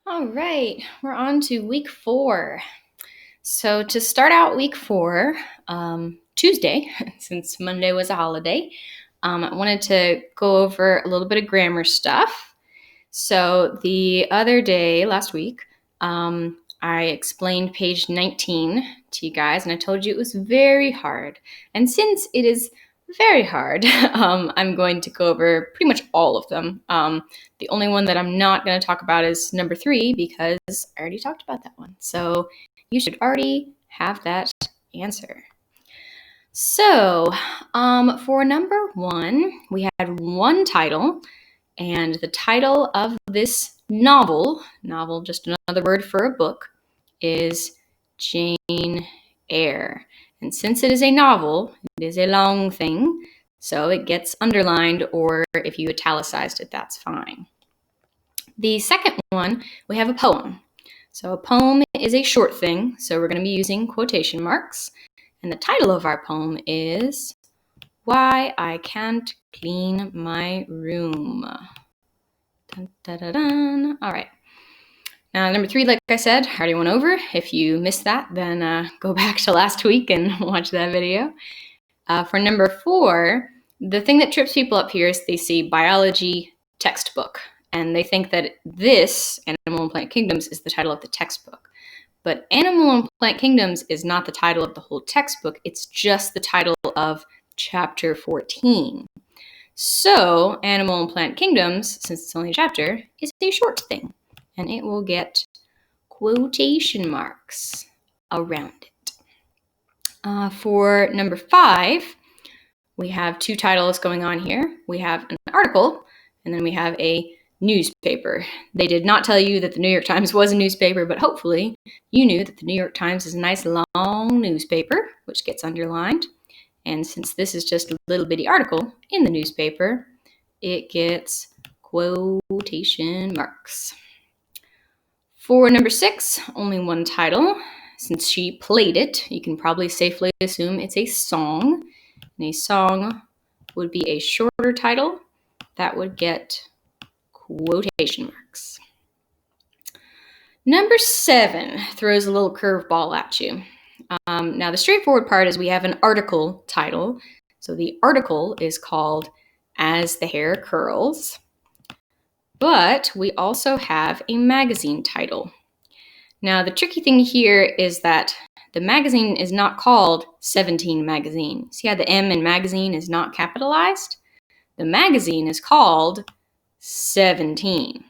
All right, we're on to week 4. So to start out week 4, Tuesday, since Monday was a holiday, I wanted to go over a little bit of grammar stuff. So the other day, last week, I explained page 19 to you guys, and I told you it was very hard. And since it is very hard, I'm going to go over pretty much all of them. The only one that I'm not going to talk about is number 3 because I already talked about that one. So you should already have that answer. So for number 1, we had one title, and the title of this novel, just another word for a book, is Jane Eyre. And since it is a novel, it is a long thing, so it gets underlined, or if you italicized it, that's fine. The second one, we have a poem. So a poem is a short thing, so we're going to be using quotation marks. And the title of our poem is Why I Can't Clean My Room. Dun, dun, dun, dun. All right. Now, number 3, like I said, I already went over. If you missed that, then go back to last week and watch that video. For number 4, the thing that trips people up here is they see biology textbook, and they think that this, Animal and Plant Kingdoms, is the title of the textbook. But Animal and Plant Kingdoms is not the title of the whole textbook. It's just the title of chapter 14. So, Animal and Plant Kingdoms, since it's only a chapter, is a short thing, and it will get quotation marks around it. For number 5, we have 2 titles going on here. We have an article, and then we have a newspaper. They did not tell you that the New York Times was a newspaper, but hopefully you knew that the New York Times is a nice long newspaper, which gets underlined. And since this is just a little bitty article in the newspaper, it gets quotation marks. For number 6, only one title. Since she played it, you can probably safely assume it's a song. And a song would be a shorter title that would get quotation marks. Number 7 throws a little curveball at you. Now, the straightforward part is we have an article title. So the article is called As the Hair Curls. But we also have a magazine title. Now, the tricky thing here is that the magazine is not called 17 Magazine. See how the M in magazine is not capitalized? The magazine is called 17.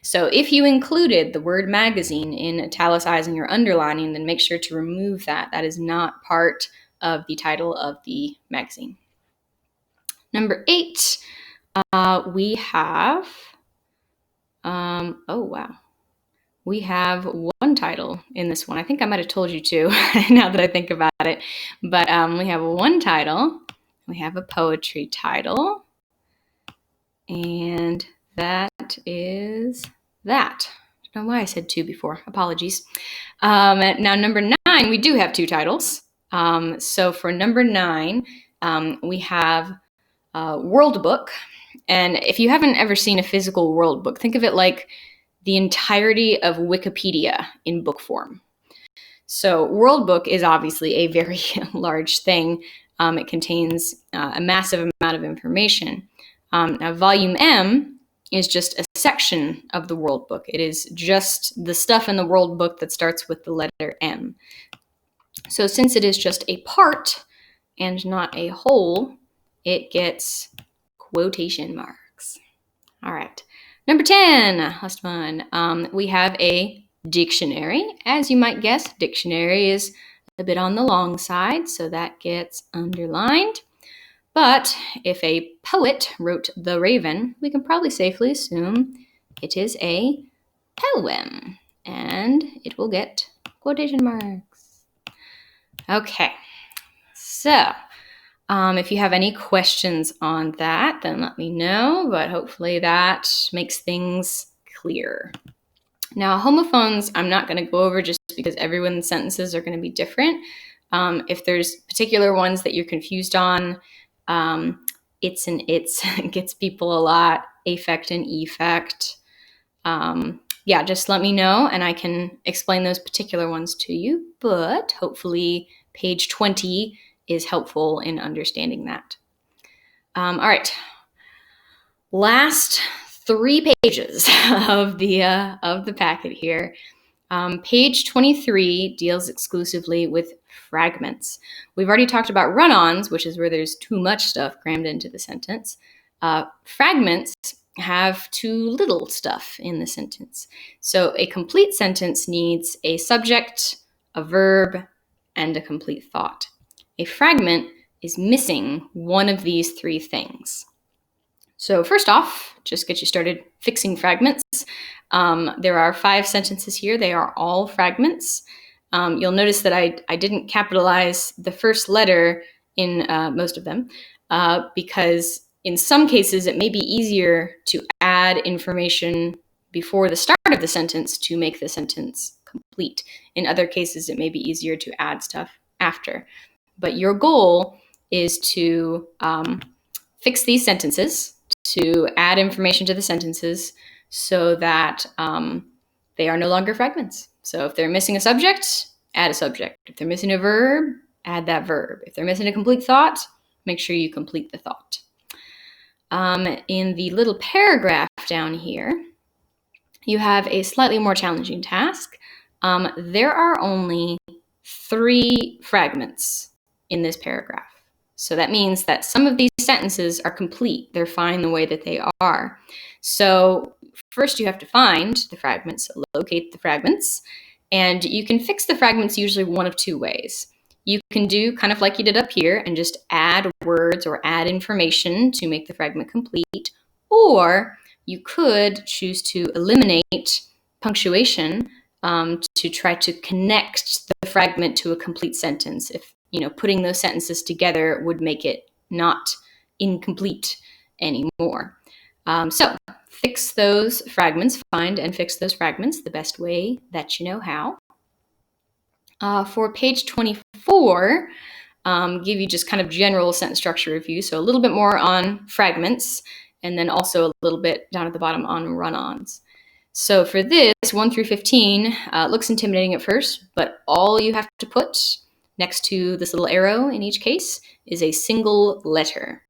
So if you included the word magazine in italicizing or underlining, then make sure to remove that. That is not part of the title of the magazine. Number 8, we have, we have one title in this one. I think I might have told you to now that I think about it. But we have one title. We have a poetry title. And that is that. I don't know why I said 2 before. Apologies. Now, number 9, we do have 2 titles. So for number 9, we have World Book. And if you haven't ever seen a physical World Book, think of it like the entirety of Wikipedia in book form. So World Book is obviously a very large thing. It contains a massive amount of information. Now, Volume M is just a section of the World Book. It is just the stuff in the World Book that starts with the letter M. So since it is just a part and not a whole, it gets quotation marks. All right. Number 10, last one. We have a dictionary. As you might guess, dictionary is a bit on the long side, so that gets underlined. But if a poet wrote The Raven, we can probably safely assume it is a poem, and it will get quotation marks. Okay, so if you have any questions on that, then let me know, but hopefully that makes things clear. Now, homophones, I'm not going to go over just because everyone's sentences are going to be different. If there's particular ones that you're confused on, it's and its gets people a lot. Affect and effect. yeah, just let me know and I can explain those particular ones to you. But hopefully page 20 is helpful in understanding that. All right. Last 3 pages of the packet here. Page 23 deals exclusively with fragments. We've already talked about run-ons, which is where there's too much stuff crammed into the sentence. Fragments have too little stuff in the sentence. So a complete sentence needs a subject, a verb, and a complete thought. A fragment is missing one of these 3 things. So first off, just get you started fixing fragments. There are 5 sentences here. They are all fragments. You'll notice that I didn't capitalize the first letter in most of them because in some cases it may be easier to add information before the start of the sentence to make the sentence complete. In other cases, it may be easier to add stuff after. But your goal is to fix these sentences, to add information to the sentences so that they are no longer fragments. So if they're missing a subject, add a subject. If they're missing a verb, add that verb. If they're missing a complete thought, make sure you complete the thought. In the little paragraph down here, you have a slightly more challenging task. There are only 3 fragments in this paragraph. So that means that some of these sentences are complete. They're fine the way that they are. So first you have to find the fragments, locate the fragments, and you can fix the fragments usually one of 2 ways. You can do kind of like you did up here and just add words or add information to make the fragment complete, or you could choose to eliminate punctuation to try to connect the fragment to a complete sentence. If putting those sentences together would make it not incomplete anymore. So fix those fragments, find and fix those fragments the best way that you know how. For page 24, give you just kind of general sentence structure review, so a little bit more on fragments, and then also a little bit down at the bottom on run-ons. So for this, 1 through 15, looks intimidating at first, but all you have to put next to this little arrow in each case is a single letter.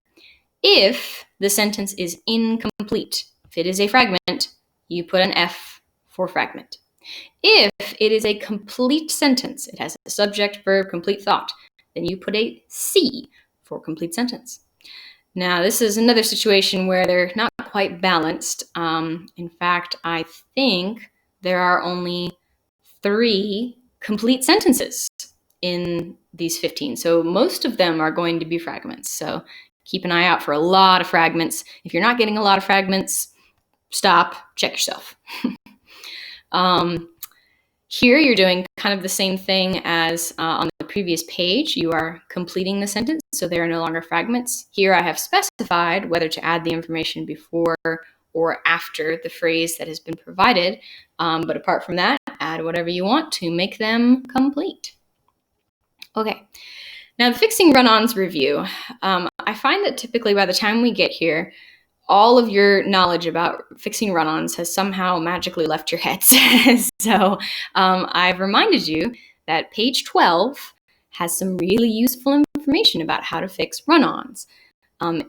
If the sentence is incomplete, if it is a fragment, you put an F for fragment. If it is a complete sentence, it has a subject, verb, complete thought, then you put a C for complete sentence. Now, this is another situation where they're not quite balanced. In fact, I think there are only 3 complete sentences in these 15. So most of them are going to be fragments. So keep an eye out for a lot of fragments. If you're not getting a lot of fragments, stop, check yourself. Here you're doing kind of the same thing as on the previous page. You are completing the sentence, so they are no longer fragments. Here I have specified whether to add the information before or after the phrase that has been provided. But apart from that, add whatever you want to make them complete. Okay, now the fixing run-ons review. I find that typically by the time we get here, all of your knowledge about fixing run-ons has somehow magically left your heads. So I've reminded you that page 12 has some really useful information about how to fix run-ons.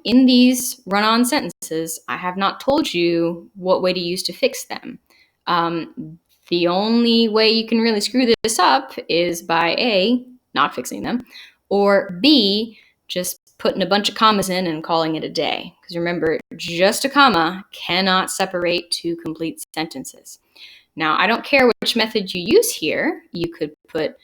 In these run-on sentences, I have not told you what way to use to fix them. The only way you can really screw this up is by A, not fixing them, or B, just putting a bunch of commas in and calling it a day. Because remember, just a comma cannot separate 2 complete sentences. Now, I don't care which method you use here. You could put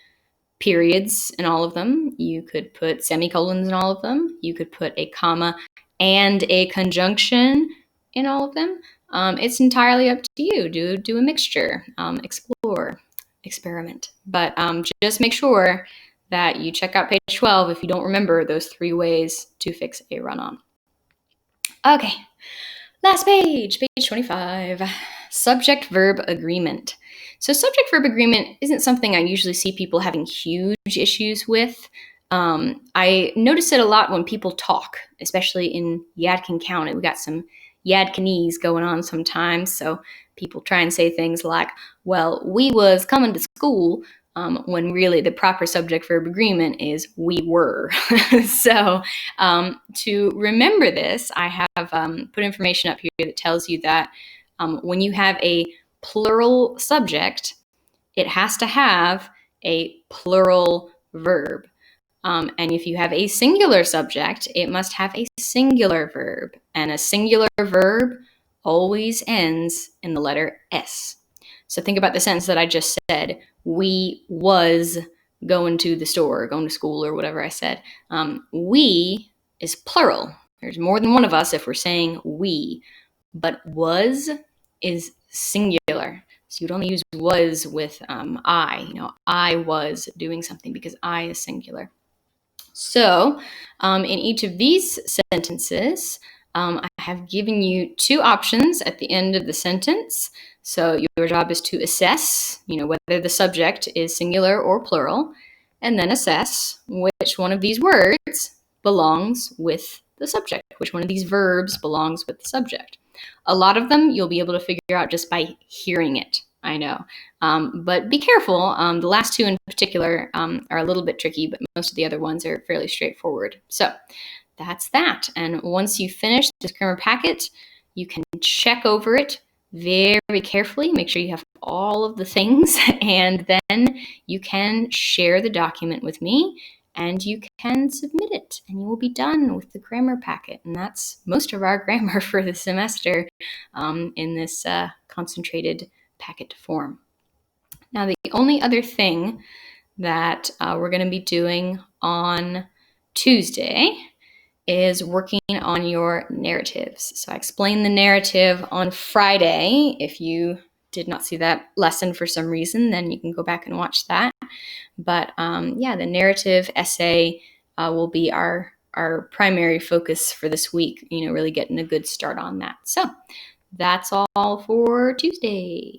periods in all of them. You could put semicolons in all of them. You could put a comma and a conjunction in all of them. It's entirely up to you. Do a mixture. Explore. Experiment. But just make sure that you check out page 12 if you don't remember those 3 ways to fix a run-on. Okay, last page, page 25, subject-verb agreement. So subject-verb agreement isn't something I usually see people having huge issues with. I notice it a lot when people talk, especially in Yadkin County. We got some Yadkinese going on sometimes. So people try and say things like, well, we was coming to school, when really the proper subject-verb agreement is we were. So to remember this, I have put information up here that tells you that when you have a plural subject, it has to have a plural verb. And if you have a singular subject, it must have a singular verb. And a singular verb always ends in the letter S. So think about the sentence that I just said. We was going to the store, going to school, or whatever I said. We is plural. There's more than one of us if we're saying we. But was is singular. So you'd only use was with I. I was doing something because I is singular. So, in each of these sentences, I have given you two options at the end of the sentence. So your job is to assess, whether the subject is singular or plural, and then assess which one of these words belongs with the subject, which one of these verbs belongs with the subject. A lot of them you'll be able to figure out just by hearing it. I know. But be careful. The last two in particular are a little bit tricky, but most of the other ones are fairly straightforward. So that's that. And once you finish this grammar packet, you can check over it very carefully. Make sure you have all of the things, and then you can share the document with me, and you can submit it, and you will be done with the grammar packet. And that's most of our grammar for the semester in this concentrated packet form. Now, the only other thing that we're going to be doing on Tuesday is working on your narratives. So I explained the narrative on Friday. If you did not see that lesson for some reason, then you can go back and watch that. But the narrative essay will be our primary focus for this week, really getting a good start on that. So that's all for Tuesday.